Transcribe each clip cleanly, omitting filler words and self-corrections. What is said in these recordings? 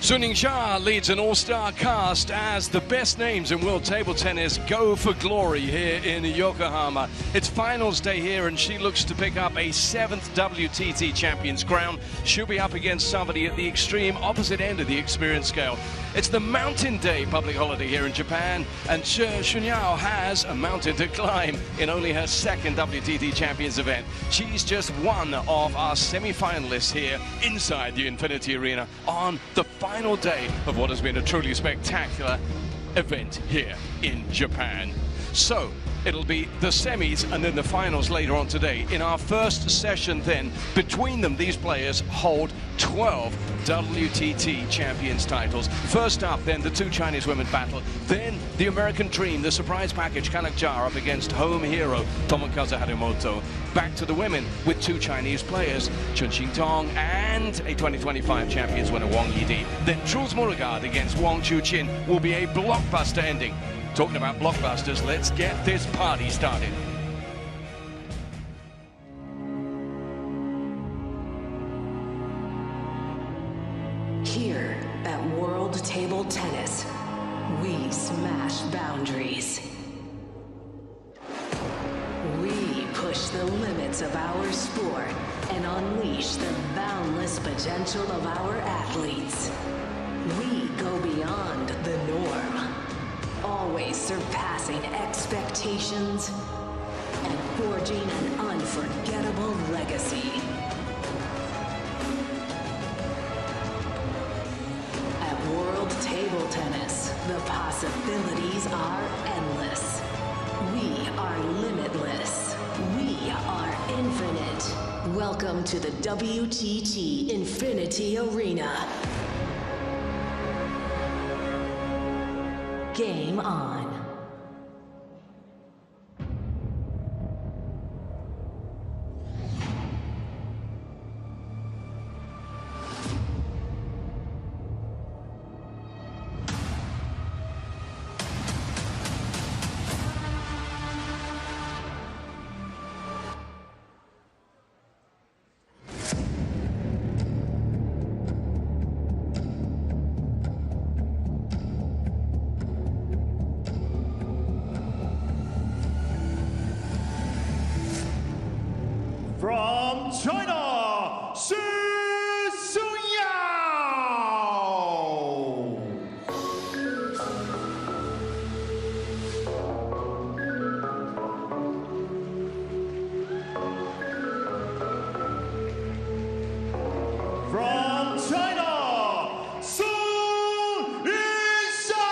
Sun Ying-sha leads an all-star cast as the best names in world table tennis go for glory here in Yokohama. It's finals day here and she looks to pick up a 7th WTT champion's crown. She'll be up against somebody at the extreme opposite end of the experience scale. It's the Mountain Day public holiday here in Japan, and Shunyao has a mountain to climb in only her 2nd WTT champions event. She's just one of our semi-finalists here inside the Infinity Arena on the final day of what has been a truly spectacular event here in Japan. So it'll be the semis and then the finals later on today. In our first session then, between them, these players hold 12 WTT champions titles. First up then, the two Chinese women battle. Then the American Dream, the surprise package, Kanakjar up against home hero Tomokazu Harimoto. Back to the women with two Chinese players, Chun Xintong and a 2025 champions winner Wang Yidi. Then Truls Murugard against Wang Chuqin will be a blockbuster ending. Talking about blockbusters, let's get this party started. Here at World Table Tennis, we smash boundaries. We push the limits of our sport and unleash the boundless potential of our athletes. We go beyond the norm, always surpassing expectations and forging an unforgettable legacy. At World Table Tennis, the possibilities are endless. We are limitless. We are infinite. Welcome to the WTT Infinity Arena. Game on. From China, Shunyao! From China, Sun Ying-sha!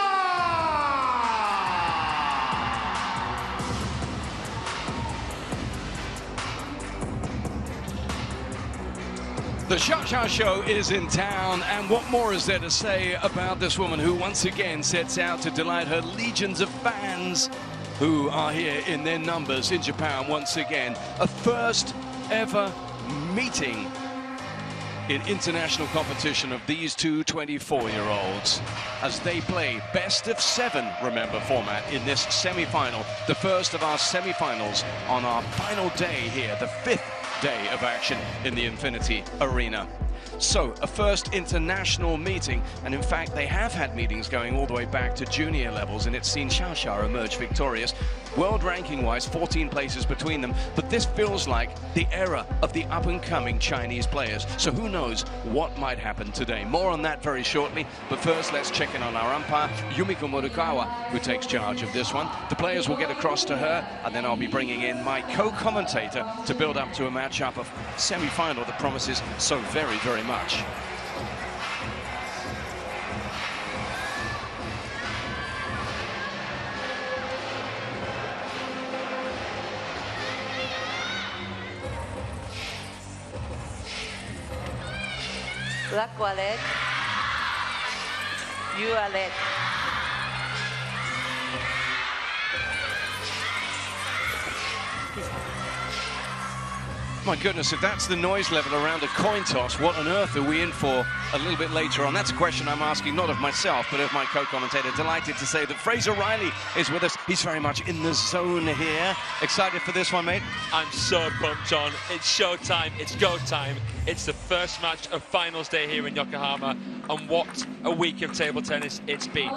The Sha Show is in town, and what more is there to say about this woman who once again sets out to delight her legions of fans who are here in their numbers in Japan once again. A first ever meeting in international competition of these two 24-year-olds as they play best of 7, remember, format in this semi-final, the first of our semi-finals on our final day here, the 5th day of action in the Infinity Arena. So, a first international meeting, and in fact they have had meetings going all the way back to junior levels, and it's seen Xiaoxia emerge victorious. World ranking wise, 14 places between them, but this feels like the era of the up-and-coming Chinese players, so who knows what might happen today. More on that very shortly, but first let's check in on our umpire, Yumiko Morukawa, who takes charge of this one. The players will get across to her, and then I'll be bringing in my co-commentator to build up to a matchup of semi-final that promises so very, very much. Black wallet, you are red. My goodness, if that's the noise level around a coin toss, what on earth are we in for a little bit later on? That's a question I'm asking not of myself, but of my co-commentator. Delighted to say that Fraser Riley is with us. He's very much in the zone here. Excited for this one, mate? I'm so pumped, John. It's showtime. It's go time. It's the first match of finals day here in Yokohama, and what a week of table tennis it's been.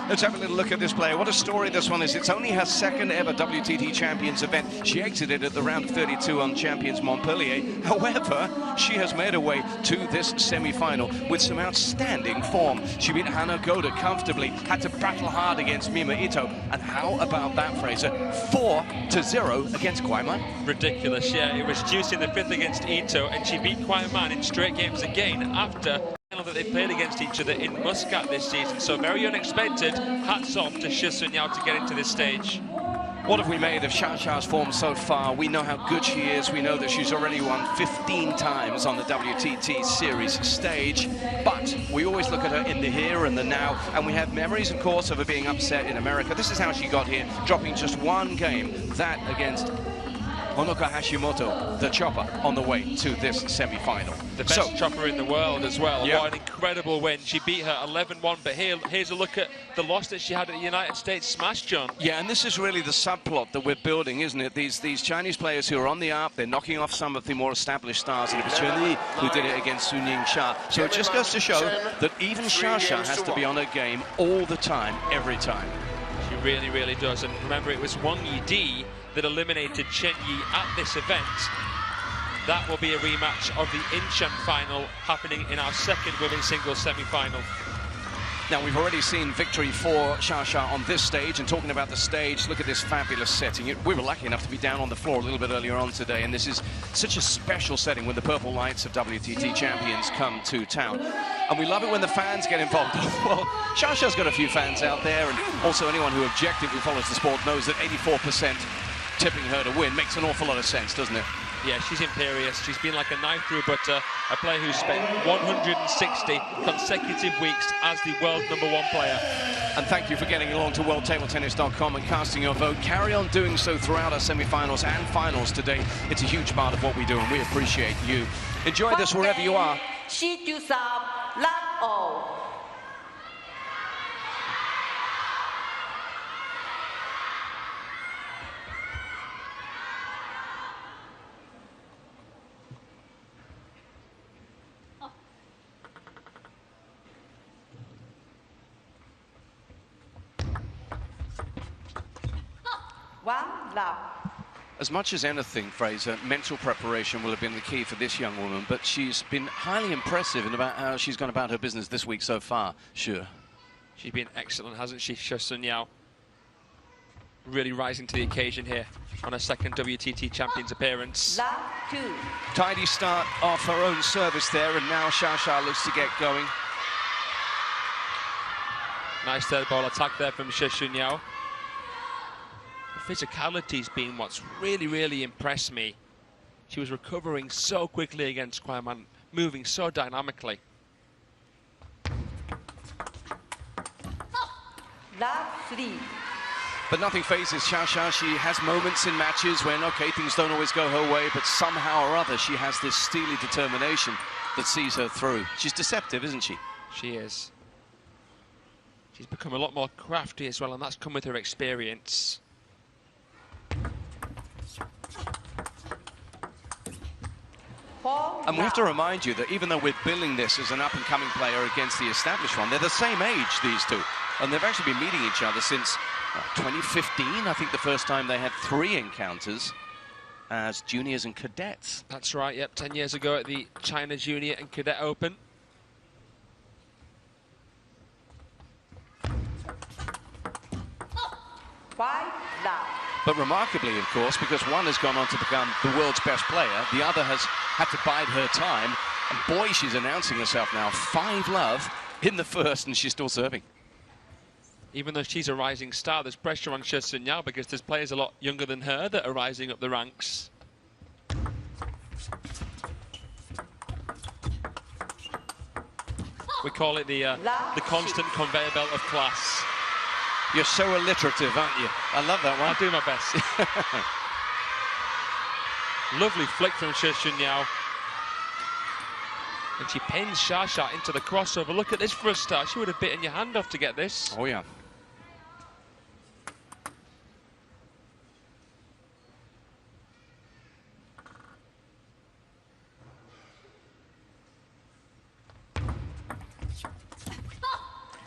Let's have a little look at this player. What a story this one is. It's only her second ever WTT Champions event. She exited at the round of 32 on Champions Montpellier. However, she has made her way to this semi-final with some outstanding form. She beat Hana Goda comfortably, had to battle hard against Mima Ito. And how about that, Fraser? 4-0 against Kwaiman. Ridiculous, yeah. It was juicy in the fifth against Ito, and she beat Kwaiman in straight games again after that they played against each other in Muscat this season. So very unexpected. Hats off to Shi Sun-yao to get into this stage. What have we made of Xia form so far? We know how good she is. We know that she's already won 15 times on the WTT Series stage. But we always look at her in the here and the now, and we have memories, of course, of her being upset in America. This is how she got here, dropping just one game, that against Honoka Hashimoto, the chopper, on the way to this semi-final. The best chopper in the world as well. Yep. What an incredible win. She beat her 11-1, but here's a look at the loss that she had at the United States Smash, John. Yeah, and this is really the subplot that we're building, isn't it? These Chinese players who are on the up, they're knocking off some of the more established stars, and it was Chen Li who did it against Sun Ying Xia. So it just goes to show that even Xia has to be on her game all the time, every time. She really, really does. And remember, it was Wang Yidi that eliminated Chen Yi at this event. That will be a rematch of the Incheon final happening in our second women's singles semi-final. Now, we've already seen victory for Xia on this stage, and talking about the stage, look at this fabulous setting. We were lucky enough to be down on the floor a little bit earlier on today, and this is such a special setting when the purple lights of WTT champions come to town. And we love it when the fans get involved. Well, Xia's got a few fans out there, and also anyone who objectively follows the sport knows that 84% tipping her to win makes an awful lot of sense, doesn't it? Yeah, she's imperious. She's been like a knife through butter, a player who's spent 160 consecutive weeks as the world #1 player. And thank you for getting along to worldtabletennis.com and casting your vote. Carry on doing so throughout our semi-finals and finals today. It's a huge part of what we do, and we appreciate you. Enjoy this wherever you are. She do some love all. One love. As much as anything, Fraser, mental preparation will have been the key for this young woman, but she's been highly impressive in about how she's gone about her business this week so far. Sure. She's been excellent, hasn't she, Shi Sun-yao? Really rising to the occasion here on her second WTT Champions appearance. Love two. Tidy start off her own service there, and now Xia looks to get going. Nice third ball attack there from Shi Sun-yao. The physicality's been what's really, really impressed me. She was recovering so quickly against Kwaiman, moving so dynamically. Love three. But nothing phases Xia. She has moments in matches when, okay, things don't always go her way, but somehow or other she has this steely determination that sees her through. She's deceptive, isn't she? She is. She's become a lot more crafty as well, and that's come with her experience. And we have to remind you that even though we're billing this as an up-and-coming player against the established one, they're the same age, these two. And they've actually been meeting each other since 2015, I think the first time they had 3 encounters as juniors and cadets. That's right, yep, 10 years ago at the China Junior and Cadet Open. Five love. But remarkably, of course, because one has gone on to become the world's best player, the other has had to bide her time. And boy, she's announcing herself now. 5-love in the first, and she's still serving. Even though she's a rising star, there's pressure on Shi Sun-yao because there's players a lot younger than her that are rising up the ranks. We call it the constant conveyor belt of class. You're so alliterative, aren't you? I love that one. I'll do my best. Lovely flick from Xie Xunyao. And she pins Xia into the crossover. Look at this for a start. She would have bitten your hand off to get this. Oh, yeah.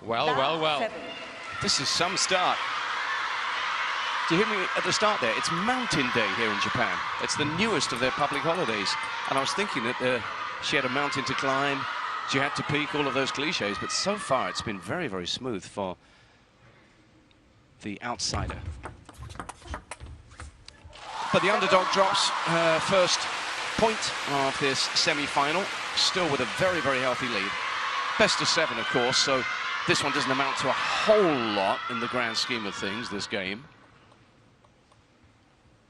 Well, well, well. 7. This is some start. Do you hear me at the start there? It's Mountain Day here in Japan. It's the newest of their public holidays. And I was thinking that she had a mountain to climb, she had to peak, all of those cliches. But so far, it's been very, very smooth for the outsider. But the underdog drops her first point of this semi-final, still with a very, very healthy lead. Best of 7, of course, so this one doesn't amount to a whole lot in the grand scheme of things, this game.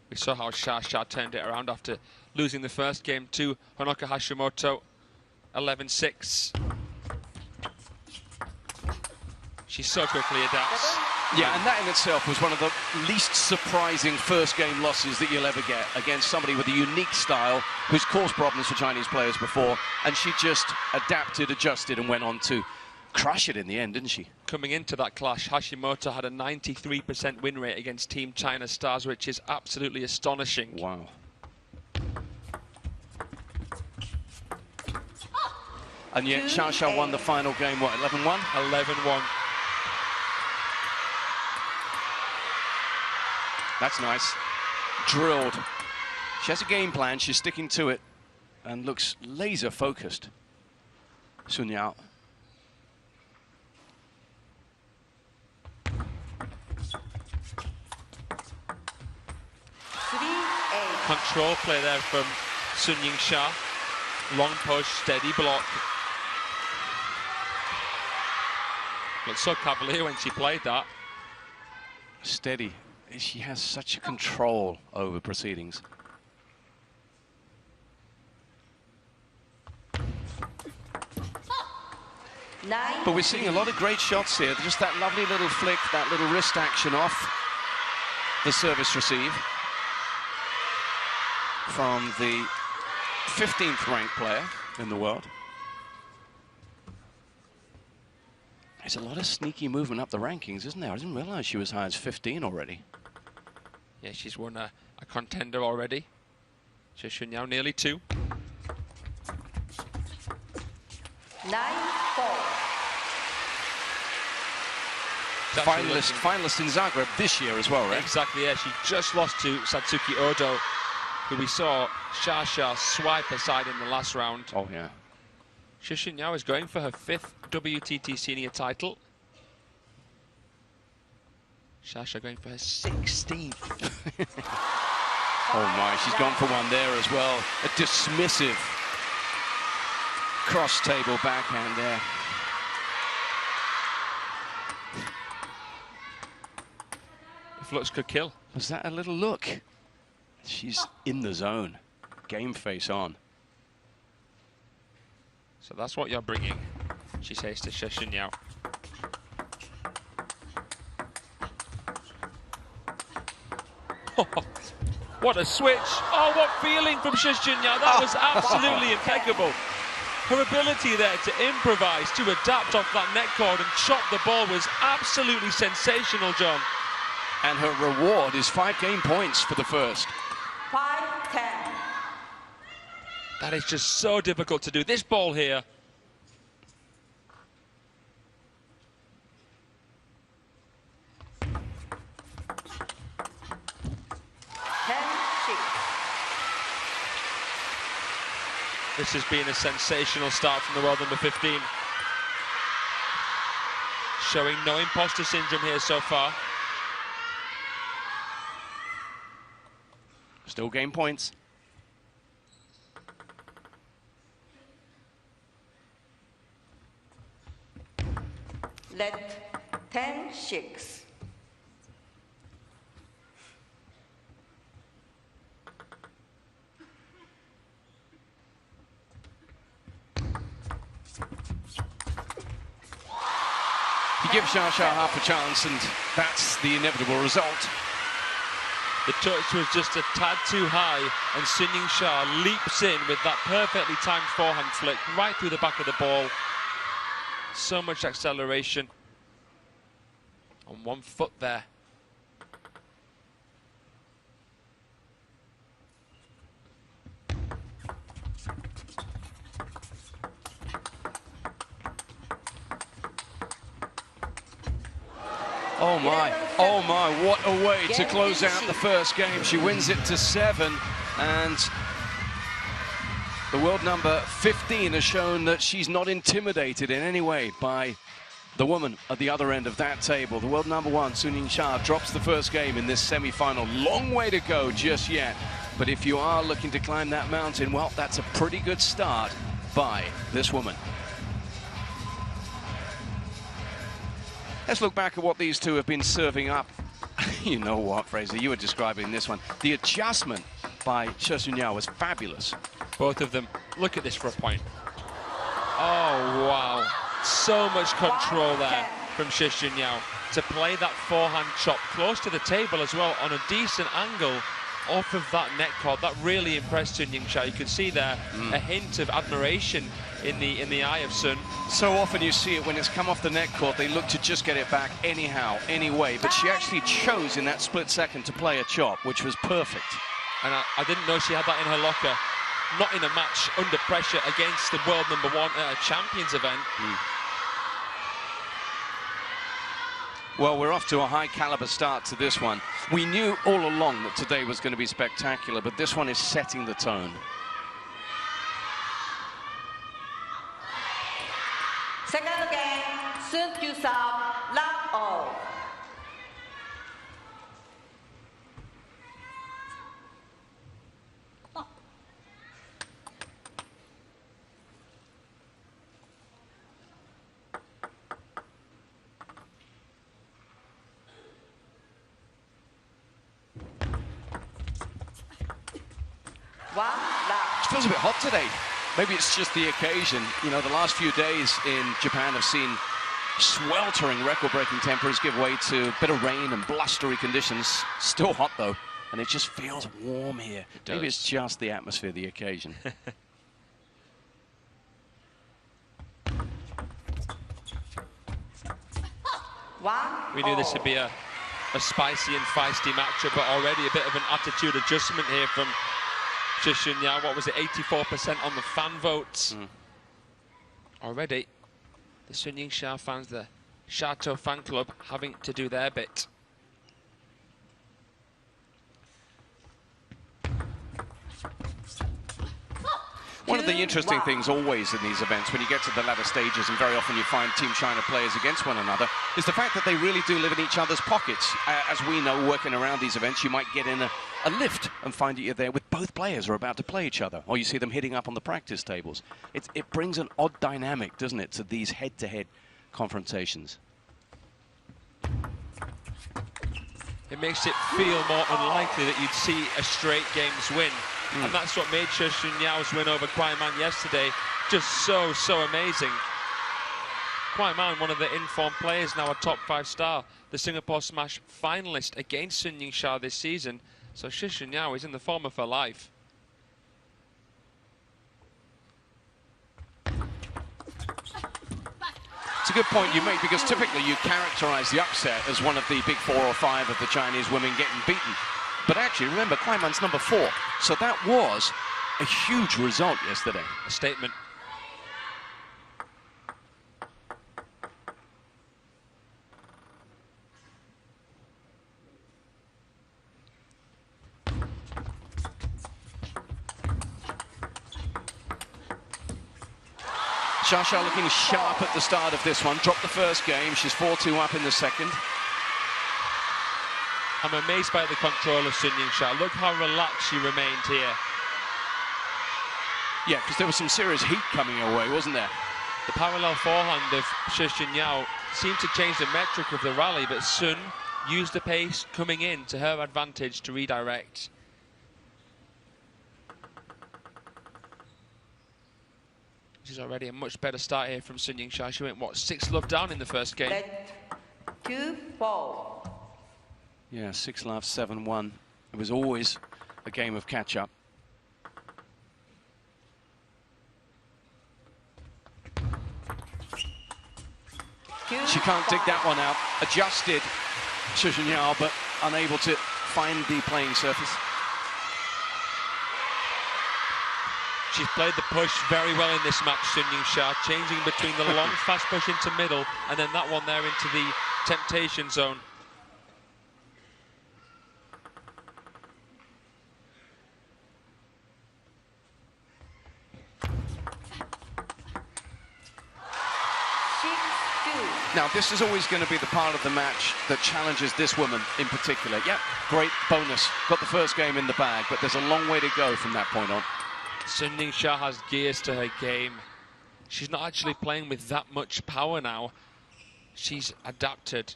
We saw how Xia turned it around after losing the first game to Honoka Hashimoto, 11-6. She so quickly adapts. Yeah, and that in itself was one of the least surprising first game losses that you'll ever get against somebody with a unique style who's caused problems for Chinese players before, and she just adapted, adjusted, and went on to crush it in the end, didn't she? Coming into that clash, Hashimoto had a 93% win rate against Team China Stars, which is absolutely astonishing. Wow. And yet Xia won the final game, what, 11-1? 11-1. That's nice. Drilled. She has a game plan, she's sticking to it, and looks laser focused. Sun Yao. Control play there from Sun Ying-Xia. Long push, steady block. Looked so cavalier when she played that. Steady. She has such a control over proceedings. But we're seeing a lot of great shots here. Just that lovely little flick, that little wrist action off the service receive from the 15th ranked player in the world. There's a lot of sneaky movement up the rankings, isn't there? I didn't realize she was high as 15 already. Yeah, she's won a contender already. Xie Xunyao nearly 2. 9-4. Finalist in Zagreb this year as well, right? Exactly, yeah. She just lost to Satsuki Odo, who we saw Xia swipe aside in the last round. Oh, yeah. Xie Xunyao is going for her 5th WTT senior title. Xia going for her 16th. Oh, my. She's gone for one there as well. A dismissive cross-table backhand there. If looks could kill. Was that a little look? She's in the zone. Game face on. So that's what you're bringing, she says to Xie Xunyao. What a switch. Oh, what feeling from Xie Xunyao. That was absolutely impeccable. Her ability there to improvise, to adapt off that net cord and chop the ball was absolutely sensational, John. And her reward is 5 game points for the first. 5-10. That is just so difficult to do. This ball here. This has been a sensational start from the world number 15. Showing no imposter syndrome here so far. Still game points. Let 10-6. You give Xia half a chance, and that's the inevitable result. The touch was just a tad too high, and Sun Ying-sha leaps in with that perfectly timed forehand flick right through the back of the ball. So much acceleration on one foot there. Oh my, what a way to close out the first game. She wins it to 7, and the world number 15 has shown that she's not intimidated in any way by the woman at the other end of that table. The world number 1, Sun Ying-sha, drops the first game in this semi-final. Long way to go just yet, but if you are looking to climb that mountain, well, that's a pretty good start by this woman. Let's look back at what these two have been serving up. You know what, Fraser, you were describing this one. The adjustment by She Sun-yao was fabulous. Both of them. Look at this for a point. Oh, wow. So much control there from She Sun-yao to play that forehand chop close to the table as well on a decent angle off of that net cord. That really impressed Sun Ying-sha. You could see there a hint of admiration in the eye of Sun. So often you see it when it's come off the net cord, they look to just get it back anyhow, anyway, but she actually chose in that split second to play a chop, which was perfect. And I didn't know she had that in her locker. Not in a match under pressure against the world number 1 at a Champions event. Well, we're off to a high caliber start to this one. We knew all along that today was going to be spectacular, but this one is setting the tone. Second game, Sun Yu-sub, love all. It feels a bit hot today. Maybe it's just the occasion. You know, the last few days in Japan have seen sweltering record-breaking temperatures give way to a bit of rain and blustery conditions. Still hot, though, and it just feels warm here. Maybe it's just the atmosphere, the occasion. We knew this would be a spicy and feisty matchup, but already a bit of an attitude adjustment here from She Sun-yao. What was it, 84% on the fan votes? Already, the Sun Ying-sha fans, the Chateau fan club, having to do their bit. One of the interesting things always in these events, when you get to the latter stages, and very often you find Team China players against one another, is the fact that they really do live in each other's pockets. As we know, working around these events, you might get in a lift and find that you're there with both players are about to play each other, or you see them hitting up on the practice tables. It brings an odd dynamic, doesn't it, to these head-to-head confrontations. It makes it feel more unlikely that you'd see a straight games win. And that's what made She Sun-yao's win over Kwai Man yesterday just so amazing. Kwai Man, one of the informed players, now a top 5 star, the Singapore Smash finalist against Sun Ying-sha this season. So She Sun-yao is in the form of her life. It's a good point you make, because typically you characterize the upset as one of the big 4 or 5 of the Chinese women getting beaten. But actually, remember, Kwai Man's number 4. So that was a huge result yesterday. A statement. Xia looking sharp at the start of this one. Dropped the first game. She's 4-2 up in the second. I'm amazed by the control of Sun Ying-sha. Look how relaxed she remained here. Yeah, because there was some serious heat coming her way, wasn't there? The parallel forehand of She Sun-yao seemed to change the metric of the rally, but Sun used the pace coming in to her advantage to redirect. This is already a much better start here from Sun Ying-sha. She went, what, 6-love down in the first game? 2-4. Yeah, 6-love, 7-1. It was always a game of catch-up. She can't dig that one out. Adjusted, Shushanyao, but unable to find the playing surface. She's played the push very well in this match, Sun Ying-sha, changing between the long, fast push into middle, and then that one there into the temptation zone. Now, this is always going to be the part of the match that challenges this woman in particular. Yep, great bonus. Got the first game in the bag, but there's a long way to go from that point on. Sun Ying-sha has gears to her game. She's not actually playing with that much power now. She's adapted.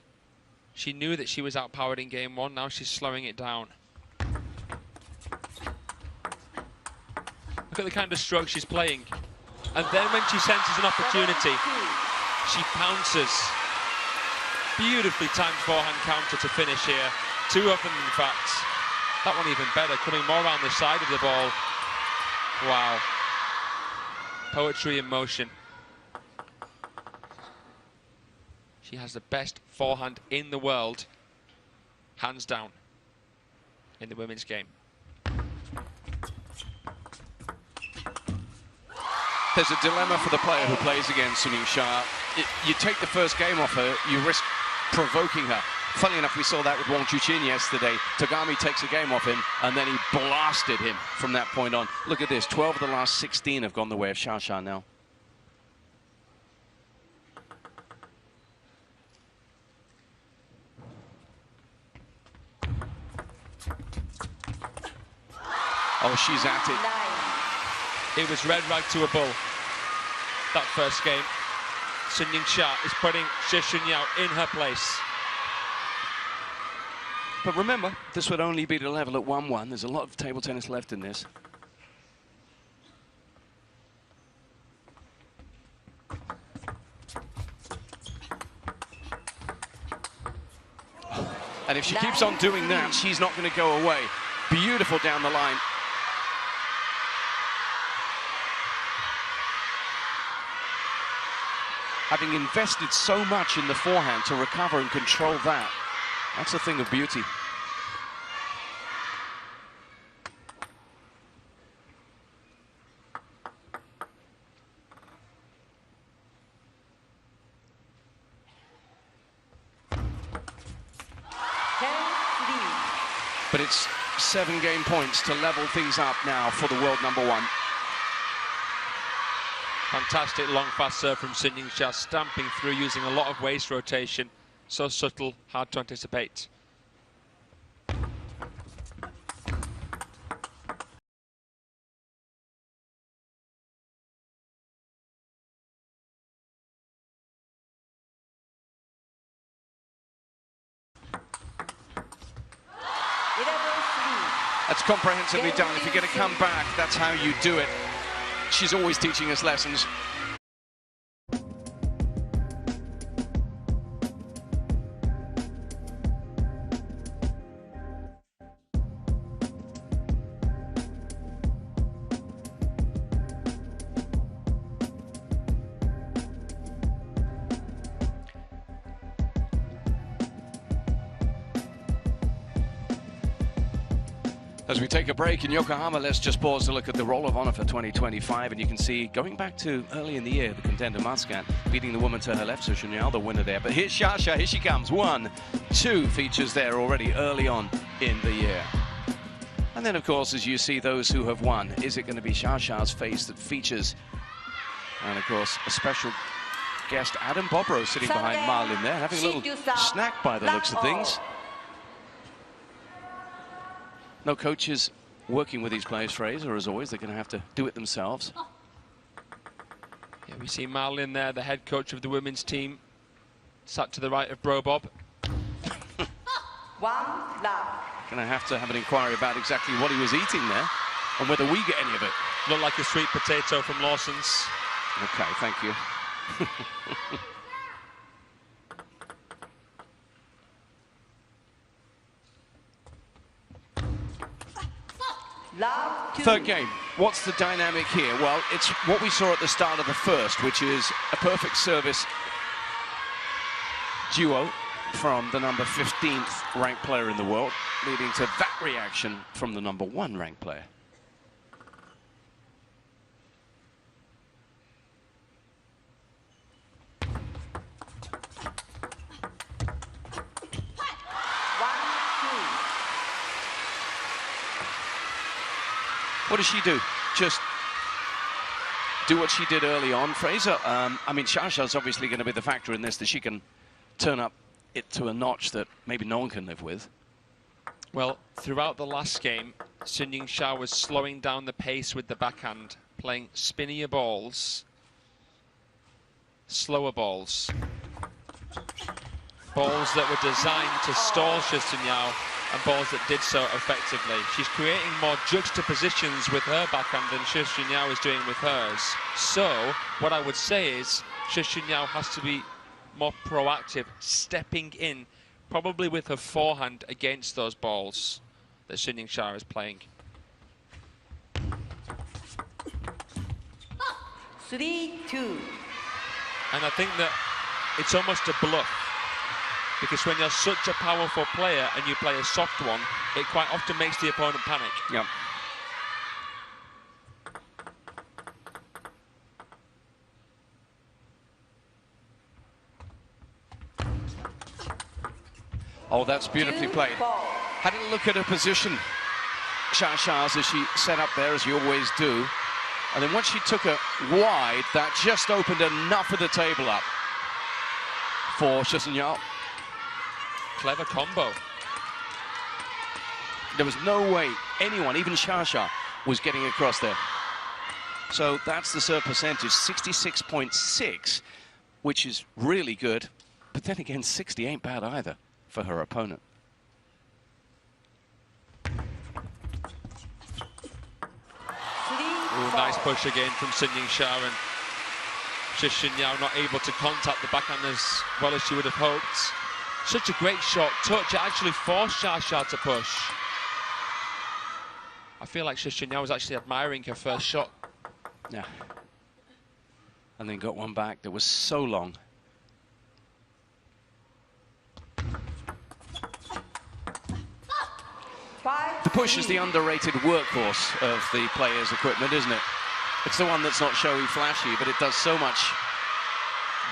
She knew that she was outpowered in game one. Now she's slowing it down. Look at the kind of stroke she's playing. And then when she senses an opportunity, she pounces. Beautifully timed forehand counter to finish here. Two of them, in fact. That one even better, coming more around the side of the ball. Wow. Poetry in motion. She has the best forehand in the world, hands down, in the women's game. There's a dilemma for the player who plays against Sun Ying-sha. You take the first game off her, you risk provoking her. Funny enough, we saw that with Wang Chuqin yesterday. Tagami takes a game off him, and then he blasted him from that point on. Look at this, 12 of the last 16 have gone the way of Xia now. Oh, she's at it. It was red rag to a bull, that first game. Sun Ying-sha is putting Xie Xunyao in her place. But remember, this would only be the level at 1-1. There's a lot of table tennis left in this. And if she keeps on doing that, she's not going to go away. Beautiful down the line. Having invested so much in the forehand to recover and control that, that's a thing of beauty. But it's 7 game points to level things up now for the world #1. Fantastic long fast serve from Sun Ying-sha, stamping through using a lot of waist rotation. So subtle, hard to anticipate. That's comprehensively done. If you're going to come back, that's how you do it. She's always teaching us lessons. As we take a break in Yokohama, let's just pause to look at the Roll of Honor for 2025. And you can see, going back to early in the year, the contender Muscat beating the woman to her left, so Xunyao, the winner there. But here's Xia, here she comes. 1, 2 features there already early on in the year. And then, of course, as you see those who have won, is it going to be Xia's face that features? And, of course, a special guest, Adam Bobrow, sitting behind Marlin there, having a little snack by the looks of things. No coaches working with these players, Fraser, as always. They're going to have to do it themselves. Yeah, we see Marlin there, the head coach of the women's team, sat to the right of Bro Bob. Going to have an inquiry about exactly what he was eating there and whether we get any of it. Looked like a sweet potato from Lawson's. Okay, thank you. Love 2. Third game. What's the dynamic here? Well, it's what we saw at the start of the first, which is a perfect service duo from the number 15th ranked player in the world, leading to that reaction from the number 1 ranked player. What does she do? Just do what she did early on, Fraser. I mean, Shasha's obviously going to be the factor in this, that she can turn up it to a notch that maybe no one can live with. Well, throughout the last game, Sun Ying-Sha was slowing down the pace with the backhand, playing spinnier balls, slower balls. Balls that were designed to stall Xu Yao, and balls that did so effectively. She's creating more juxtapositions with her backhand than Xu Yao is doing with hers. So, what I would say is, Xu Yao has to be more proactive, stepping in, probably with her forehand against those balls that Sun Ying-Sha is playing. 3-2. And I think that it's almost a bluff, because when you're such a powerful player and you play a soft one, it quite often makes the opponent panic. Yep. Oh, that's beautifully played. Had a look at her position, Shasha's, as she set up there, as you always do. And then once she took her wide, that just opened enough of the table up for Xu Yao. Clever combo. There was no way anyone, even Shasha, was getting across there. So that's the serve percentage, 66.6, which is really good. But then again, 60 ain't bad either for her opponent. Ooh, nice push again from Sun Ying-Sha, and Xu Yao not able to contact the backhand as well as she would have hoped. Such a great short touch. It actually forced Xia to push. I feel like Xu Yao was actually admiring her first shot. Yeah. And then got one back that was so long. The push is the underrated workhorse of the player's equipment, isn't it? It's the one that's not showy, flashy, but it does so much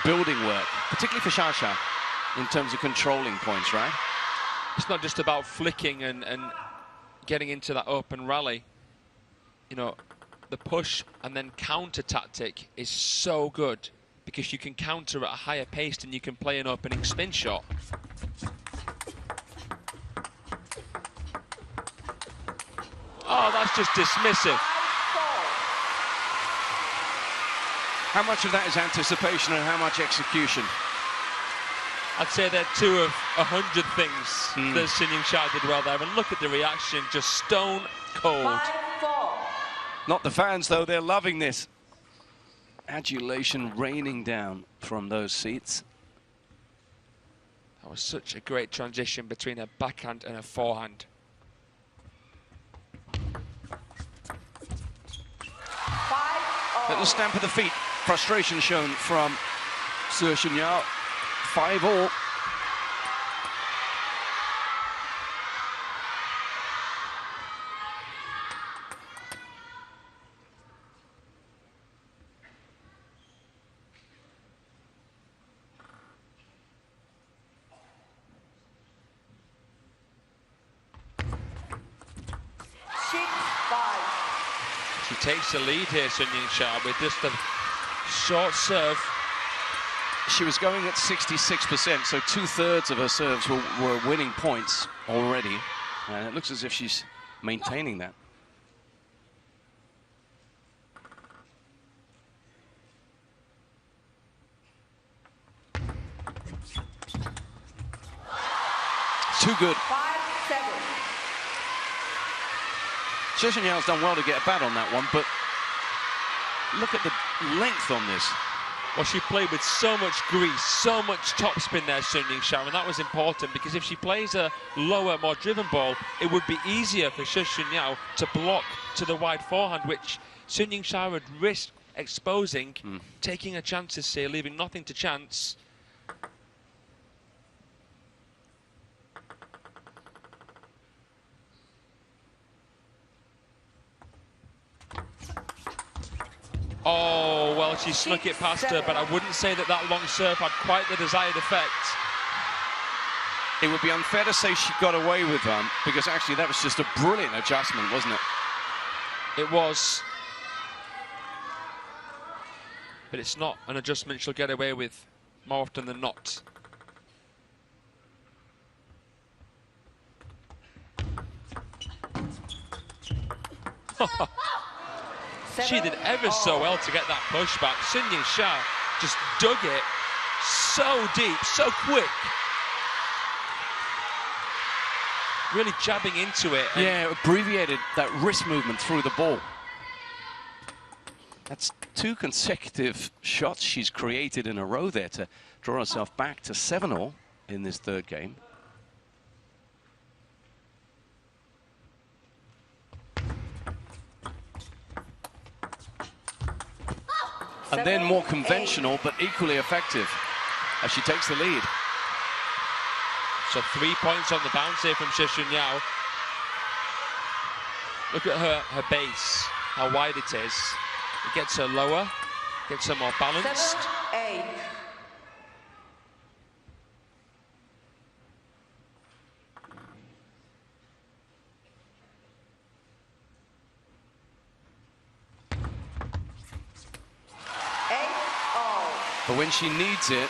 building work, particularly for Xia, in terms of controlling points, right? It's not just about flicking and getting into that open rally. You know, the push and then counter tactic is so good, because you can counter at a higher pace than you can play an opening spin shot. Oh, that's just dismissive. How much of that is anticipation and how much execution? I'd say they're 2 of 100 things that Sun Ying-Sha did well there. And look at the reaction, just stone cold. 5-4. Not the fans, though. They're loving this. Adulation raining down from those seats. That was such a great transition between a backhand and a forehand. 5-0. Little stamp of the feet. Frustration shown from Xu Yao. 5-all. She takes the lead here, Sun Ying-Sha, with just a short serve. She was going at 66%, so 2/3 of her serves were winning points already. And it looks as if she's maintaining that. Too good. 5-7. Xu Yao's done well to get a bat on that one, but look at the length on this. Well, she played with so much grease, so much topspin there, Sun Ying-sha, and that was important because if she plays a lower, more driven ball, it would be easier for Xie Xunyao to block to the wide forehand, which Sun Ying-sha would risk exposing, taking her chances here, leaving nothing to chance. Oh, well, she snuck it past her, but I wouldn't say that that long serve had quite the desired effect. It would be unfair to say she got away with them, because actually that was just a brilliant adjustment, wasn't it? It was. But it's not an adjustment she'll get away with more often than not. She did ever so well to get that pushback. Sun Ying-sha just dug it so deep, so quick. Really jabbing into it. Yeah, abbreviated that wrist movement through the ball. That's 2 consecutive shots she's created in a row there to draw herself back to 7-all in this third game. And then more conventional, but equally effective as she takes the lead. So 3 points on the bounce here from Xie Xunyao. Look at her base, how wide it is. It gets her lower, gets her more balanced. 7-8. But when she needs it,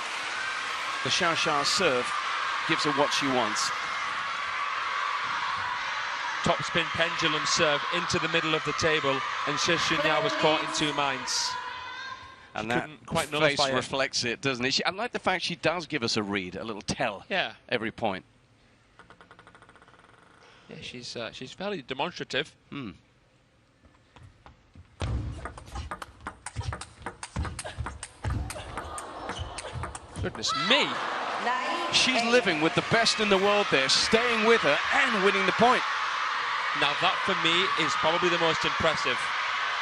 the Xia serve gives her what she wants. Topspin pendulum serve into the middle of the table, and Xie Xunyao was caught in 2 minds. And She that couldn't quite face nullify it. reflects it, doesn't it? I like the fact she does give us a read, a little tell. Yeah. Every point. Yeah, she's fairly demonstrative. Goodness me. 9, She's 8. living with the best in the world there, staying with her and winning the point. Now that for me is probably the most impressive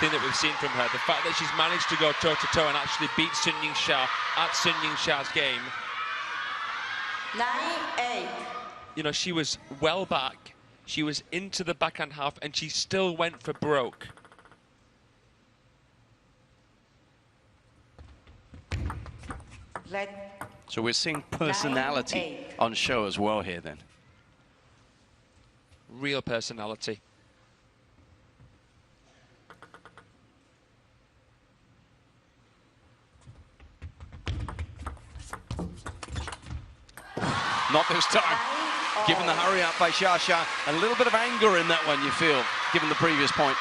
thing that we've seen from her. The fact that she's managed to go toe-to-toe and actually beat Sun Ying-sha at Sun Ying-sha's game. 9-8. You know, she was well back. She was into the backhand half and she still went for broke. So we're seeing personality 9-8. on show as well here then. Real personality. Not this time. Given the hurry up by Xia, a little bit of anger in that one, you feel, given the previous point.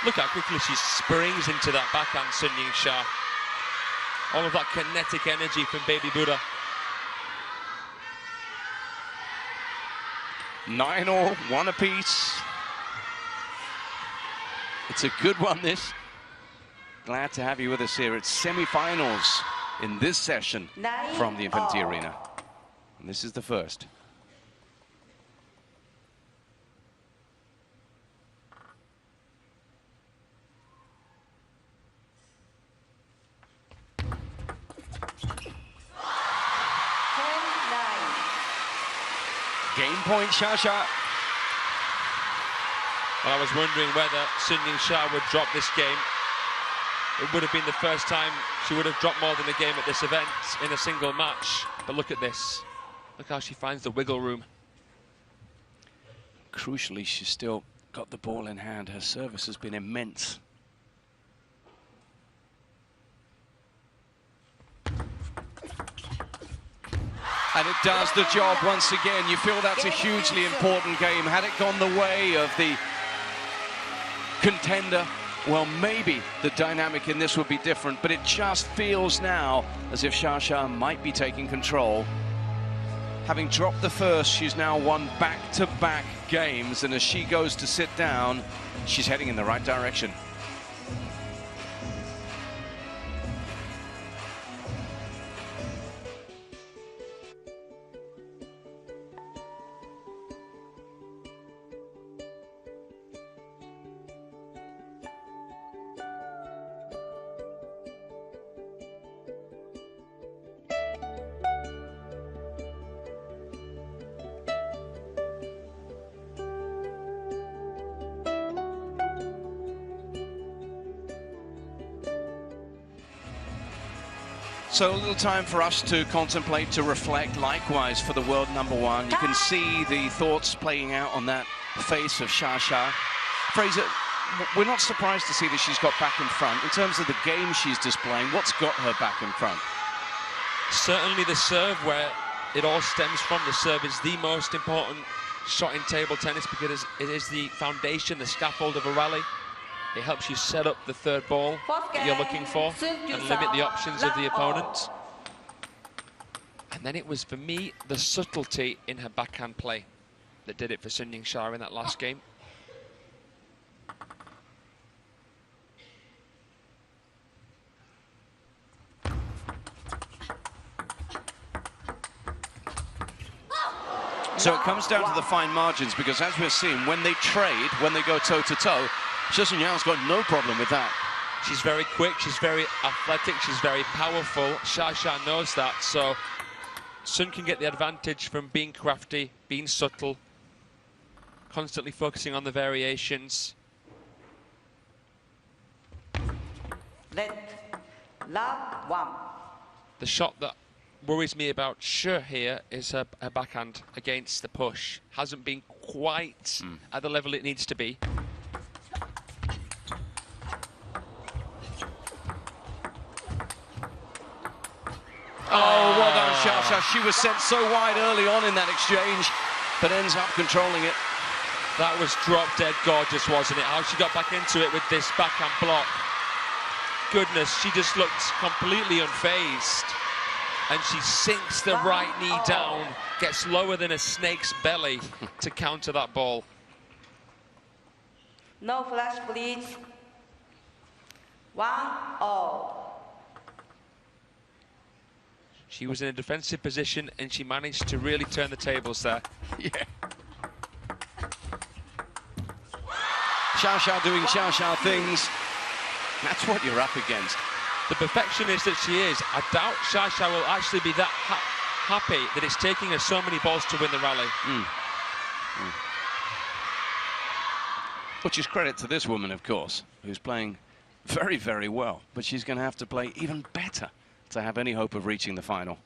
Look how quickly she springs into that backhand, Sun Ying-sha. All of that kinetic energy from Baby Buddha. 9-all, 1 apiece. It's a good one, this. Glad to have you with us here. It's semi-finals in this session from the Infinity Arena. And this is the first. Game point, Xia. Well, I was wondering whether Sun Ying-sha would drop this game. It would have been the first time she would have dropped more than a game at this event in a single match. But look at this. Look how she finds the wiggle room. Crucially, she's still got the ball in hand. Her service has been immense. And it does the job once again. You feel that's a hugely important game. Had it gone the way of the contender, well, maybe the dynamic in this would be different, but it just feels now as if Xia might be taking control. Having dropped the first, she's now won back-to-back games, and as she goes to sit down, she's heading in the right direction. So a little time for us to contemplate, to reflect. Likewise for the world #1. You can see the thoughts playing out on that face of Shasha. Fraser, we're not surprised to see that she's got back in front. In terms of the game she's displaying, what's got her back in front? Certainly the serve, where it all stems from. The serve is the most important shot in table tennis because it is the foundation, the scaffold of a rally. It helps you set up the third ball that you're looking for and limit the options of the opponent. And then it was, for me, the subtlety in her backhand play that did it for Sun Ying-sha in that last game. So it comes down to the fine margins, because as we're seeing, when they trade, when they go toe-to-toe, Sun Ying's got no problem with that. She's very quick, she's very athletic, she's very powerful. Shasha knows that, so Sun can get the advantage from being crafty, being subtle, constantly focusing on the variations. Love 1. The shot that worries me about Shi here is her backhand against the push. Hasn't been quite at the level it needs to be. Oh, well done, Shasha. She was sent so wide early on in that exchange, but ends up controlling it. That was drop dead gorgeous, wasn't it? How she got back into it with this backhand block. Goodness, she just looked completely unfazed. And she sinks the right knee down, gets lower than a snake's belly to counter that ball. No flash, please. 1-0. She was in a defensive position and she managed to really turn the tables there. Yeah. Shasha doing Shasha things. That's what you're up against. The perfectionist that she is, I doubt Shasha will actually be that happy that it's taking her so many balls to win the rally. Which is credit to this woman, of course, who's playing very, very well. But she's going to have to play even better to have any hope of reaching the final.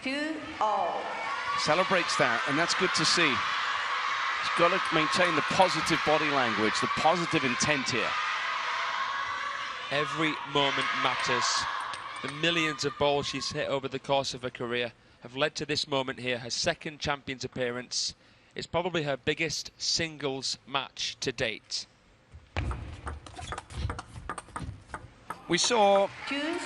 2-0. Celebrates that, and that's good to see. She's got to maintain the positive body language, the positive intent here. Every moment matters. The millions of balls she's hit over the course of her career have led to this moment here, her second Champions appearance. It's probably her biggest singles match to date. We saw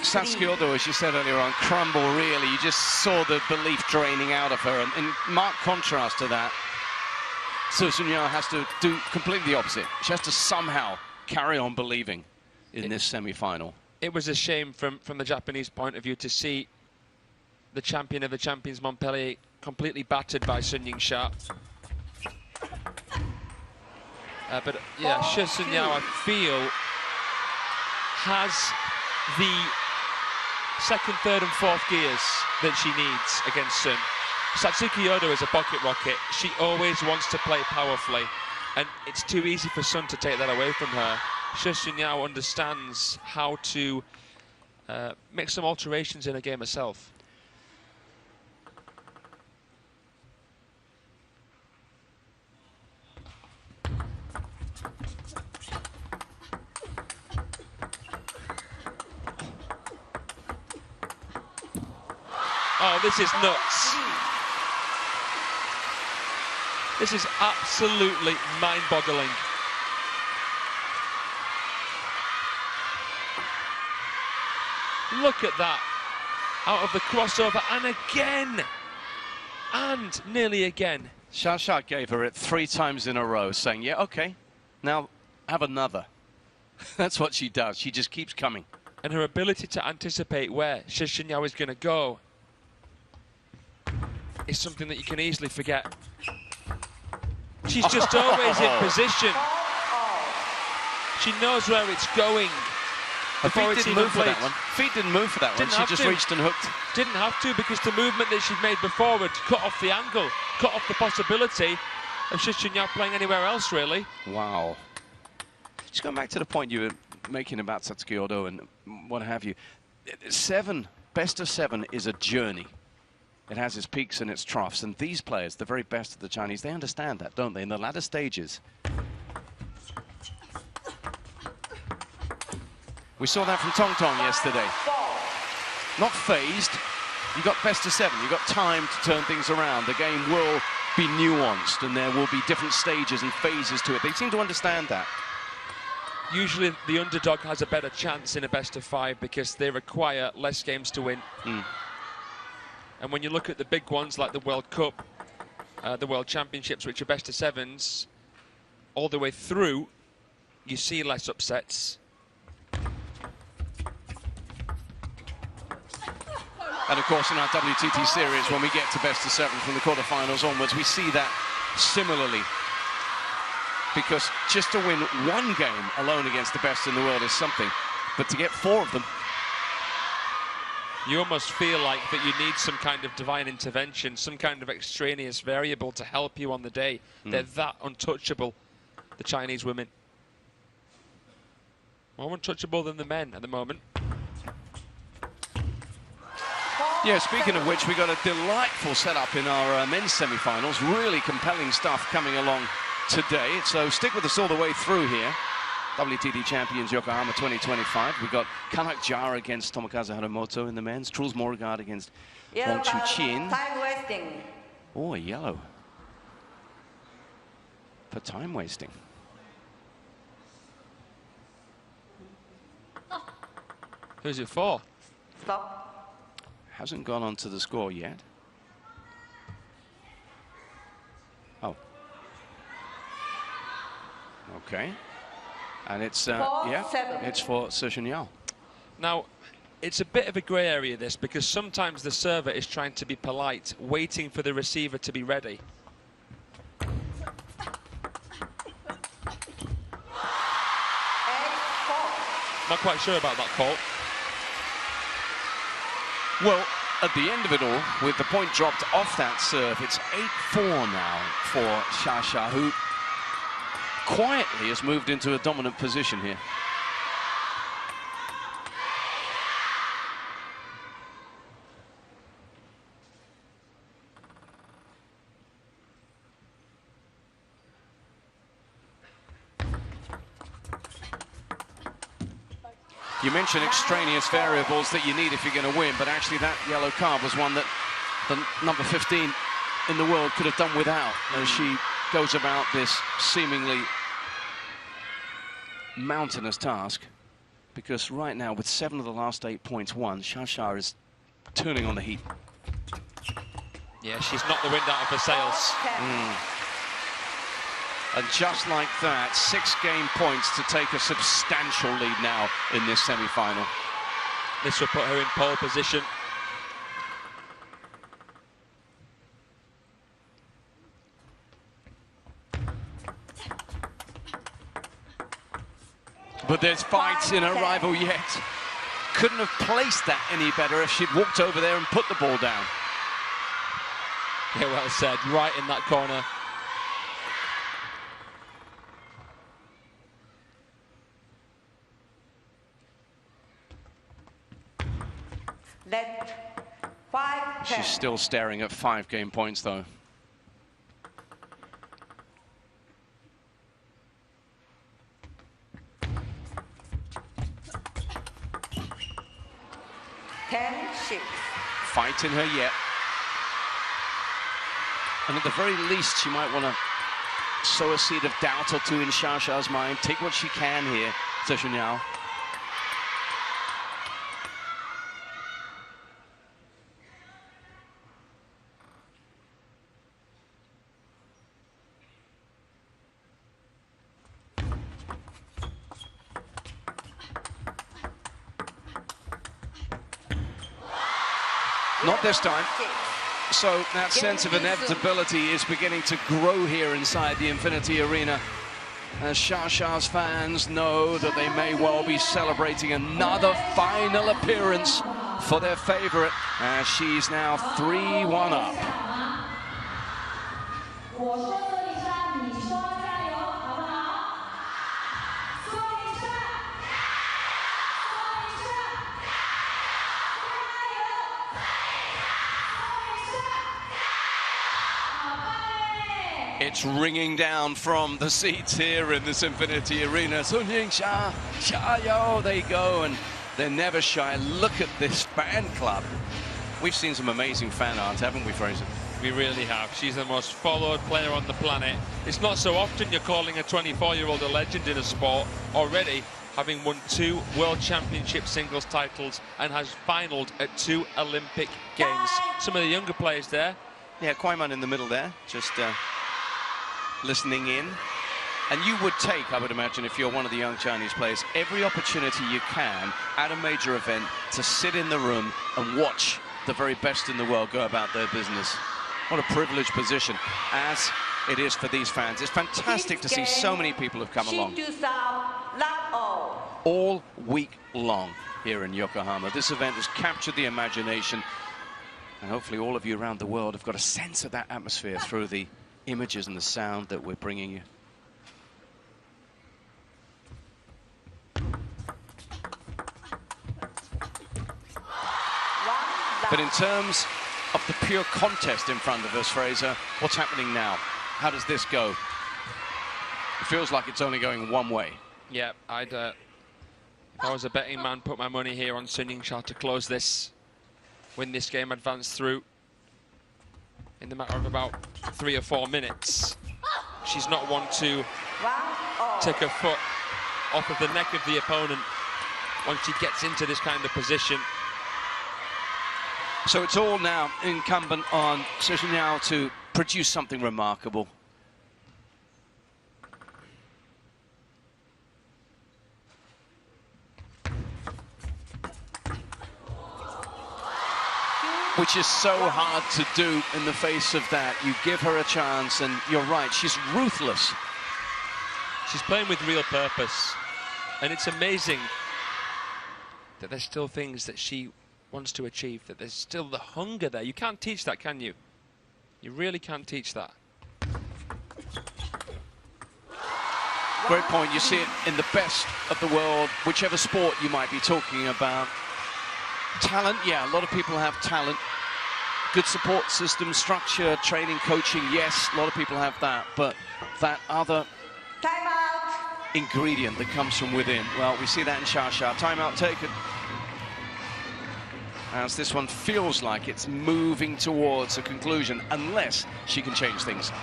Satsuki Odo, as you said earlier on, crumble really. You just saw the belief draining out of her. And in marked contrast to that, Sun Ying has to do completely the opposite. She has to somehow carry on believing in this semi-final. It was a shame from the Japanese point of view to see the champion of the champions, Montpellier, completely battered by Sun Ying-sha. But yeah, Sun Ying, I feel, has the second, third and fourth gears that she needs against Sun. Satsuki Odo is a pocket rocket. She always wants to play powerfully, and it's too easy for Sun to take that away from her. Sun Ying understands how to make some alterations in her game herself. Oh, this is nuts. This is absolutely mind-boggling. Look at that. Out of the crossover, and again. And nearly again. Shasha gave her it 3 times in a row, saying, yeah, okay, now have another. That's what she does. She just keeps coming. And her ability to anticipate where Sun Ying is going to go is something that you can easily forget. She's just always in position. She knows where it's going. Her feet didn't move for that one. Feet didn't move for that one. She just reached and hooked. Didn't have to, because the movement that she'd made before would cut off the angle, cut off the possibility of Sun Ying playing anywhere else, really. Wow. Just going back to the point you were making about Satsuki Odo and what have you. Best of 7 is a journey. It has its peaks and its troughs, and these players, the very best of the Chinese, they understand that, don't they? In the latter stages. We saw that from Tong Tong yesterday. Not phased. You got best of 7. You got time to turn things around. The game will be nuanced, and there will be different stages and phases to it. They seem to understand that. Usually the underdog has a better chance in a best of 5 because they require less games to win. And when you look at the big ones like the World Cup, the World Championships, which are best of 7s, all the way through, you see less upsets. And of course, in our WTT series, when we get to best of 7 from the quarterfinals onwards, we see that similarly. Because just to win one game alone against the best in the world is something, but to get 4 of them, you almost feel like that you need some kind of divine intervention, some kind of extraneous variable to help you on the day. They're that untouchable, the Chinese women. More untouchable than the men at the moment. Yeah, speaking of which, we got a delightful setup in our men's semi-finals. Really compelling stuff coming along today. So stick with us all the way through here. WTT champions Yokohama 2025. We got Kanak Jar against Tomokazu Haramoto in the men's. Truls Morgaard against Wong Chu Chin. Time wasting. Oh, a yellow. For time wasting. Who's it for? Stop. Hasn't gone on to the score yet. Oh. Okay. And it's, yeah, it's for Se Shunyao. Now, it's a bit of a grey area, this, because sometimes the server is trying to be polite, waiting for the receiver to be ready. Not quite sure about that call. Well, at the end of it all, with the point dropped off that serve, it's 8-4 now for Xia, who quietly has moved into a dominant position here. You mentioned extraneous variables that you need if you're going to win, but actually that yellow card was one that the number 15 in the world could have done without as she goes about this seemingly mountainous task. Because right now, with 7 of the last 8 points won, Xia is turning on the heat. Yeah, she's knocked the wind out of her sails. And just like that, 6 game points to take a substantial lead now in this semi-final. This will put her in pole position. But there's fights in her rival yet. Couldn't have placed that any better if she'd walked over there and put the ball down. Yeah, well said, right in that corner. She's still staring at 5 game points, though. Fight in her yet. And at the very least, she might want to sow a seed of doubt or two in Xia's mind. Take what she can here, Se Shunyao. Not this time. So that sense of inevitability is beginning to grow here inside the Infinity Arena. As Xia's fans know that they may well be celebrating another final appearance for their favorite, as she's now 3-1 up. It's ringing down from the seats here in this Infinity Arena. Sun Ying-sha, Xiao, they go, and they're never shy. Look at this fan club. We've seen some amazing fan art, haven't we, Fraser? We really have. She's the most followed player on the planet. It's not so often you're calling a 24-year-old a legend in a sport, already having won 2 World Championship singles titles and has finaled at 2 Olympic Games. Some of the younger players there. Yeah, Kwaiman in the middle there, just listening in. And you would take, I would imagine, if you're one of the young Chinese players, every opportunity you can at a major event to sit in the room and watch the very best in the world go about their business. What a privileged position, as it is for these fans. It's fantastic to see so many people have come along all week long here in Yokohama. This event has captured the imagination, and hopefully all of you around the world have got a sense of that atmosphere through the images and the sound that we're bringing you. But in terms of the pure contest in front of us, Fraser, what's happening now? How does this go? It feels like it's only going one way. Yeah, I'd, if I was a betting man, put my money here on Sun Ying-sha to close this, win this game, advance through in the matter of about 3 or 4 minutes. She's not one to take her foot off of the neck of the opponent once she gets into this kind of position. So it's all now incumbent on Session now to produce something remarkable. Which is so hard to do in the face of that. You give her a chance, and you're right, she's ruthless. She's playing with real purpose, and it's amazing that there's still things that she wants to achieve, that there's still the hunger there. You can't teach that, can you? You really can't teach that. Great point. You see it in the best of the world, whichever sport you might be talking about. Talent, yeah, a lot of people have talent. Good support system, structure, training, coaching, yes, a lot of people have that. But that other ingredient that comes from within, well, we see that in Xia. Timeout taken. As this one feels like it's moving towards a conclusion, unless she can change things.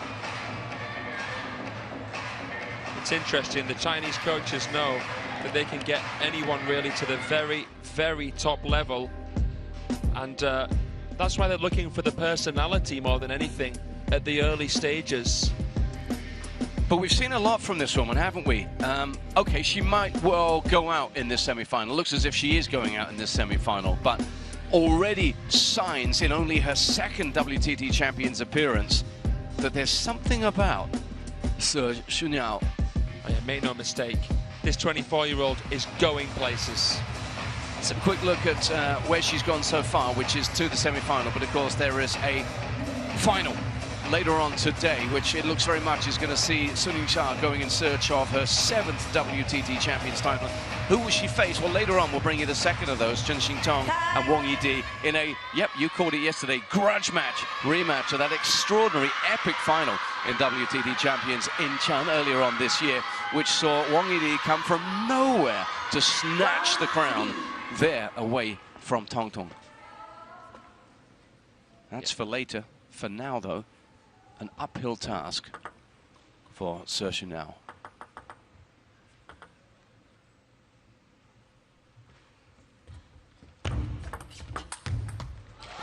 It's interesting, the Chinese coaches know that they can get anyone really to the very, very top level. And that's why they're looking for the personality more than anything at the early stages. But we've seen a lot from this woman, haven't we? Okay, she might well go out in this semi-final. Looks as if she is going out in this semi-final, but already signs in only her second WTT Champions appearance that there's something about Shu Niao. Oh yeah, make no mistake, this 24-year-old is going places. It's a quick look at where she's gone so far, which is to the semi-final, but of course there is a final later on today, which it looks very much is going to see Sun Ying-sha going in search of her 7th WTT Champions title. Who will she face? Well, later on we'll bring you the second of those, Chen Xintong and Wang Yidi, in a, yep, you called it yesterday, grudge match, rematch of that extraordinary epic final in WTT Champions in Chun earlier on this year, which saw Wang Yidi come from nowhere to snatch the crown there away from Tong Tong. That's for later. For now, though, an uphill task for Se Now.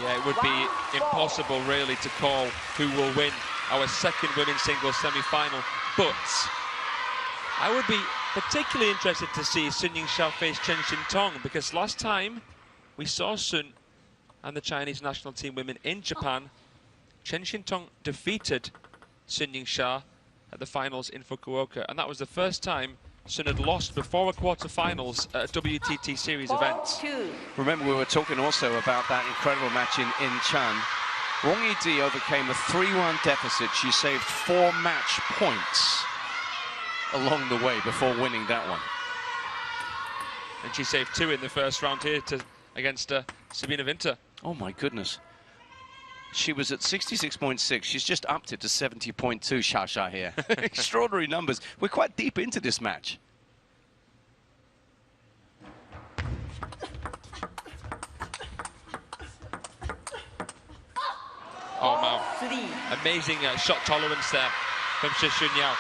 Yeah, it would be impossible really to call who will win our second women's singles semi-final, but I would be particularly interested to see Sun Ying-sha face Chen Xintong, because last time we saw Sun and the Chinese national team women in Japan, Chen Xintong defeated Sun Ying-sha at the finals in Fukuoka, and that was the first time Sun had lost before a quarter-finals at a WTT series event. Remember, we were talking also about that incredible match in Chun. Wang Yidi overcame a 3-1 deficit. She saved 4 match points along the way before winning that one. And she saved 2 in the first round here against Sabine Winter. Oh my goodness. She was at 66.6. She's just upped it to 70.2, Xia here. Extraordinary numbers. We're quite deep into this match. Oh, wow. 3. Amazing shot tolerance there from Xia Yao.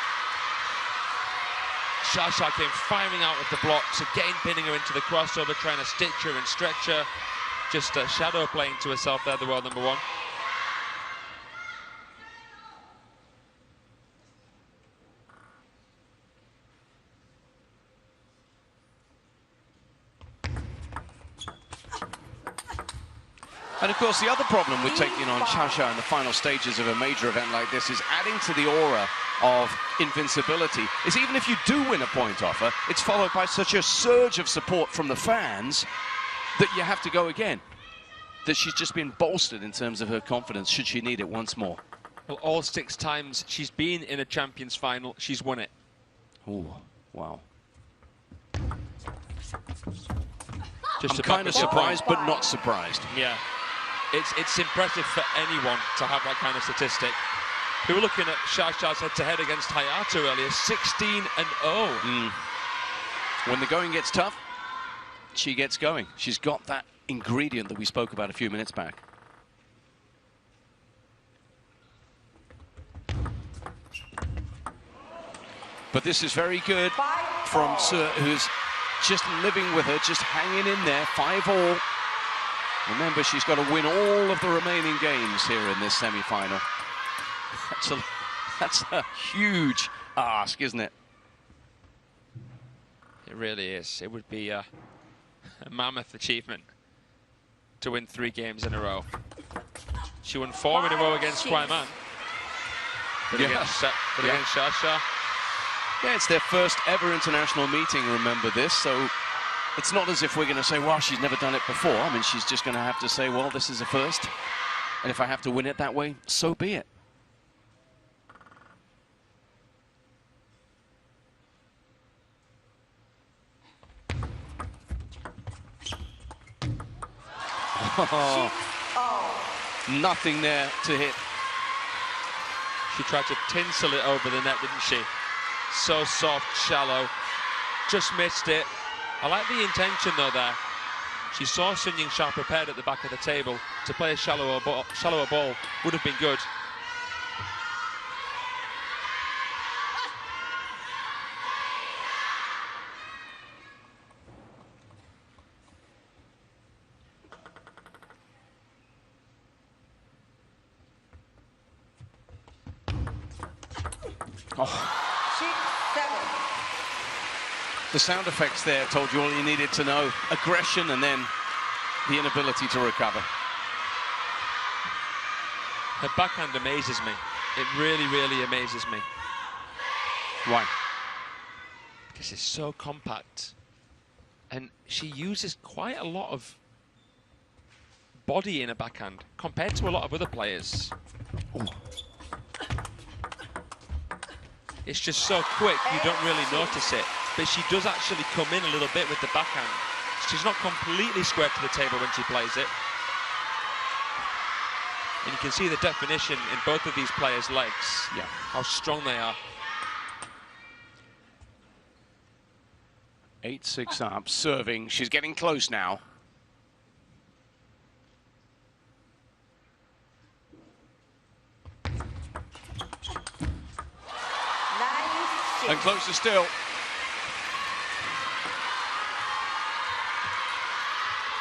Xia came firing out of the blocks, again pinning her into the crossover, trying to stitch her and stretch her. Just shadow playing to herself there, the world number one. And of course, the other problem with taking on Xia in the final stages of a major event like this is adding to the aura of invincibility. Is even if you do win a point off her, it's followed by such a surge of support from the fans that you have to go again. That she's just been bolstered in terms of her confidence, should she need it once more. Well, all 6 times she's been in a Champions Final, she's won it. Ooh, wow. Just I'm kind of surprised, but not surprised. Yeah. It's impressive for anyone to have that kind of statistic. We were looking at Xia's head-to-head against Hayato earlier, 16-0. When the going gets tough, she gets going. She's got that ingredient that we spoke about a few minutes back. But this is very good from Sir, who's just living with her, just hanging in there, 5-all. Remember, she's got to win all of the remaining games here in this semi-final. That's a huge ask, isn't it? It really is. It would be a mammoth achievement to win 3 games in a row. She won 4 in a row against Kwai Man. But against Xia. Yeah, it's their first ever international meeting, remember this, so it's not as if we're going to say, well, she's never done it before. I mean, she's just going to have to say, well, this is a first, and if I have to win it that way, so be it. Nothing there to hit. She tried to tinsel it over the net, didn't she? So soft, shallow. Just missed it. I like the intention, though, there. She saw Sun Ying-sha prepared at the back of the table to play a shallower ball. Would have been good. The sound effects there told you all you needed to know. Aggression and then the inability to recover. Her backhand amazes me. It really, really amazes me. Why? Because it's so compact. And she uses quite a lot of body in a backhand compared to a lot of other players. Ooh. It's just so quick, you don't really notice it. But she does actually come in a little bit with the backhand. She's not completely square to the table when she plays it. And you can see the definition in both of these players' legs. Yeah. How strong they are. 8-6 up, serving. She's getting close now. And closer still.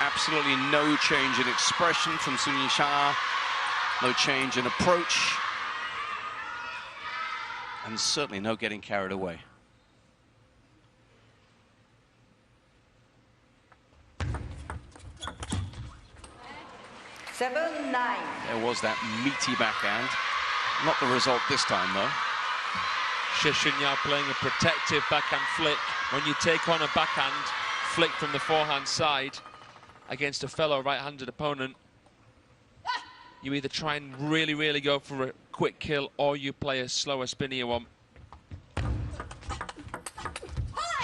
Absolutely no change in expression from Sun Ying-sha. No change in approach. And certainly no getting carried away. Seven, 9. There was that meaty backhand. Not the result this time, though. Xia Yao playing a protective backhand flick. When you take on a backhand flick from the forehand side against a fellow right-handed opponent, you either try and really, really go for a quick kill or you play a slower, spinnier one.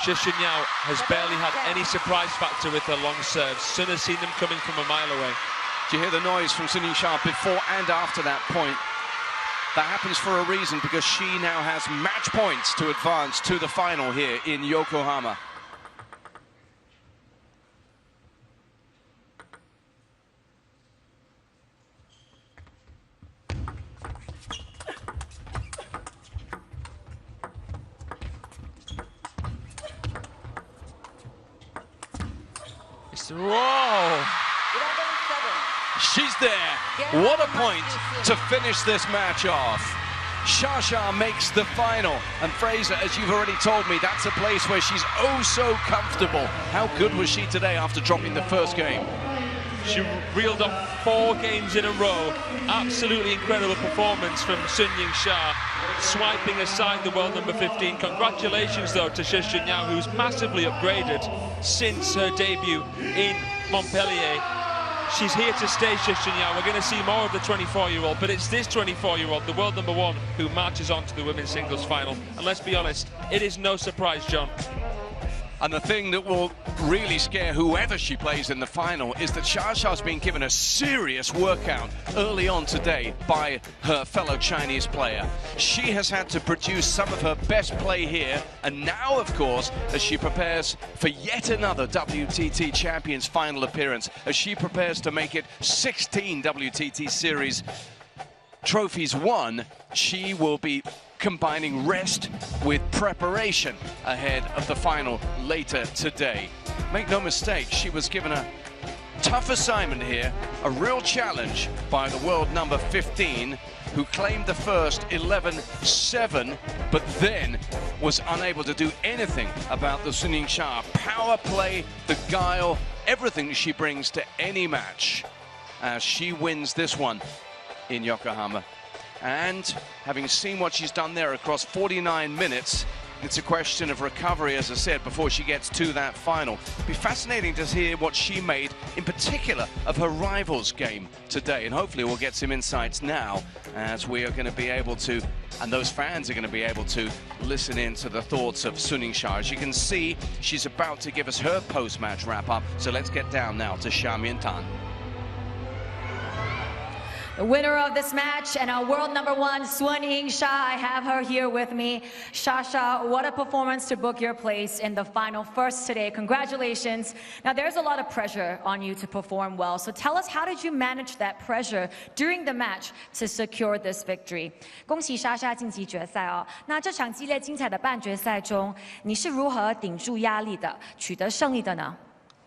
Xia Yao has barely had any surprise factor with her long serves. Sun has seen them coming from a mile away. Do you hear the noise from Sun Ying-sha before and after that point? That happens for a reason, because she now has match points to advance to the final here in Yokohama. Whoa! She's there. What a point to finish this match off. Shasha makes the final. And Fraser, as you've already told me, that's a place where she's oh so comfortable. How good was she today after dropping the first game? She reeled off 4 games in a row. Absolutely incredible performance from Sun Ying-sha, swiping aside the world number 15. Congratulations, though, to Xie Xunyao, who's massively upgraded since her debut in Montpellier. She's here to stay, Xie Xunyao. We're going to see more of the 24-year-old, but it's this 24-year-old, the world number 1, who marches on to the women's singles final. And let's be honest, it is no surprise, John. And the thing that will really scare whoever she plays in the final is that Shasha's been given a serious workout early on today by her fellow Chinese player. She has had to produce some of her best play here, and now, of course, as she prepares for yet another WTT Champions final appearance, as she prepares to make it 16 WTT Series trophies won, she will be combining rest with preparation ahead of the final later today. Make no mistake, she was given a tough assignment here, a real challenge by the world number 15, who claimed the first 11-7, but then was unable to do anything about the Sun Ying-sha power play, the guile, everything she brings to any match, as she wins this one in Yokohama. And having seen what she's done there across 49 minutes, it's a question of recovery, as I said, before she gets to that final. It'll be fascinating to hear what she made, in particular, of her rivals game today. And hopefully we'll get some insights now, as we are going to be able to, and those fans are going to be able to, listen in to the thoughts of Sun Ying-sha. As you can see, she's about to give us her post-match wrap-up. So let's get down now to Sha Miantan. The winner of this match and our world number 1, Sun Ying-sha. I have her here with me. Shasha, what a performance to book your place in the final first today. Congratulations. Now, there's a lot of pressure on you to perform well. So tell us, how did you manage that pressure during the match to secure this victory? 恭喜莎莎晋级决赛哦。那这场激烈精彩的半决赛中，你是如何顶住压力的，取得胜利的呢？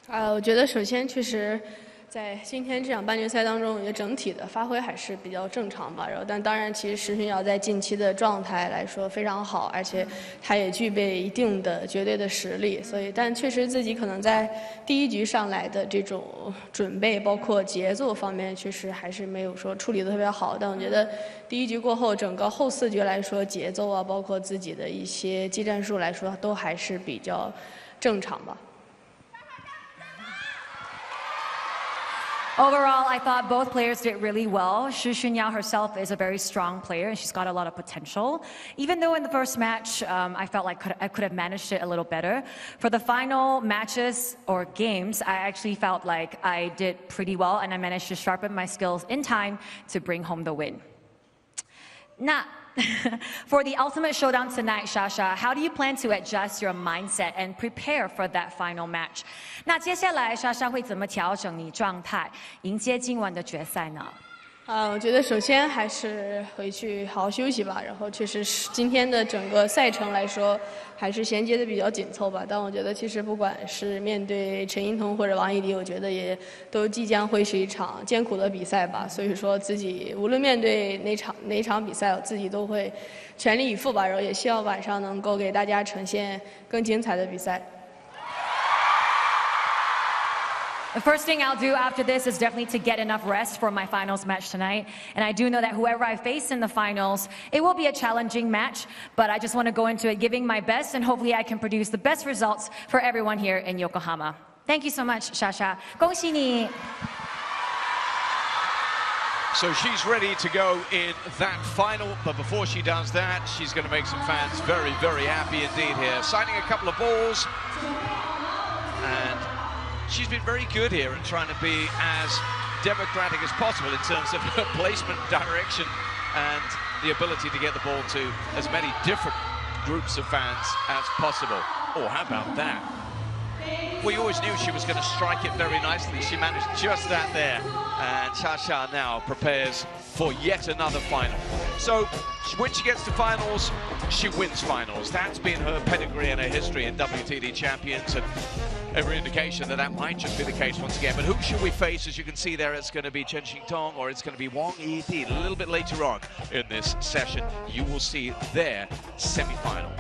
我觉得首先确实，在今天这场半决赛当中，我觉得整体的发挥还是比较正常吧。然后，但当然，其实石勋瑶在近期的状态来说非常好，而且他也具备一定的绝对的实力。所以，但确实自己可能在第一局上来的这种准备，包括节奏方面，确实还是没有说处理得特别好。但我觉得第一局过后，整个后4局来说，节奏啊，包括自己的一些技战术来说，都还是比较正常吧。Overall, I thought both players did really well. Xie Xunyao herself is a very strong player, and she's got a lot of potential. Even though in the first match, I felt like I could have managed it a little better. For the final matches or games, I actually felt like I did pretty well, and I managed to sharpen my skills in time to bring home the win. Now, for the ultimate showdown tonight, Shasha, how do you plan to adjust your mindset and prepare for that final match? 那接下来莎莎会怎么调整你状态，迎接今晚的决赛呢？我觉得首先还是回去好好休息吧。然后确实是今天的整个赛程来说，还是衔接的比较紧凑吧。但我觉得其实不管是面对陈英彤或者王艺迪，我觉得也都即将会是一场艰苦的比赛吧。所以说自己无论面对哪场比赛，我自己都会全力以赴吧。然后也希望晚上能够给大家呈现更精彩的比赛。The first thing I'll do after this is definitely to get enough rest for my finals match tonight. And I do know that whoever I face in the finals, it will be a challenging match, but I just want to go into it giving my best, and hopefully I can produce the best results for everyone here in Yokohama. Thank you so much, Shasha. 恭喜你。So she's ready to go in that final, but before she does that, she's going to make some fans very, very happy indeed here. Signing a couple of balls, and she's been very good here at trying to be as democratic as possible in terms of placement, direction, and the ability to get the ball to as many different groups of fans as possible. Oh, how about that? We always knew she was going to strike it very nicely. She managed just that there. And Xia now prepares for yet another final. So when she gets to finals, she wins finals. That's been her pedigree and her history in WTT champions, and every indication that that might just be the case once again. But who should we face? As you can see there, it's going to be Chen Xingtong or it's going to be Wang Yidi. A little bit later on in this session, you will see their semi-final.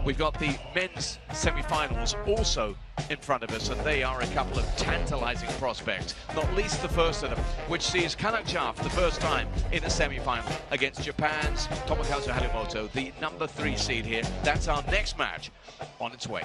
We've got the men's semi-finals also in front of us, and they are a couple of tantalizing prospects, not least the first of them, which sees Kanakcha for the first time in a semi-final against Japan's Tomokazu Harimoto, the number 3 seed here. That's our next match on its way.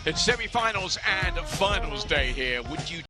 It's semi-finals and finals day here. Would you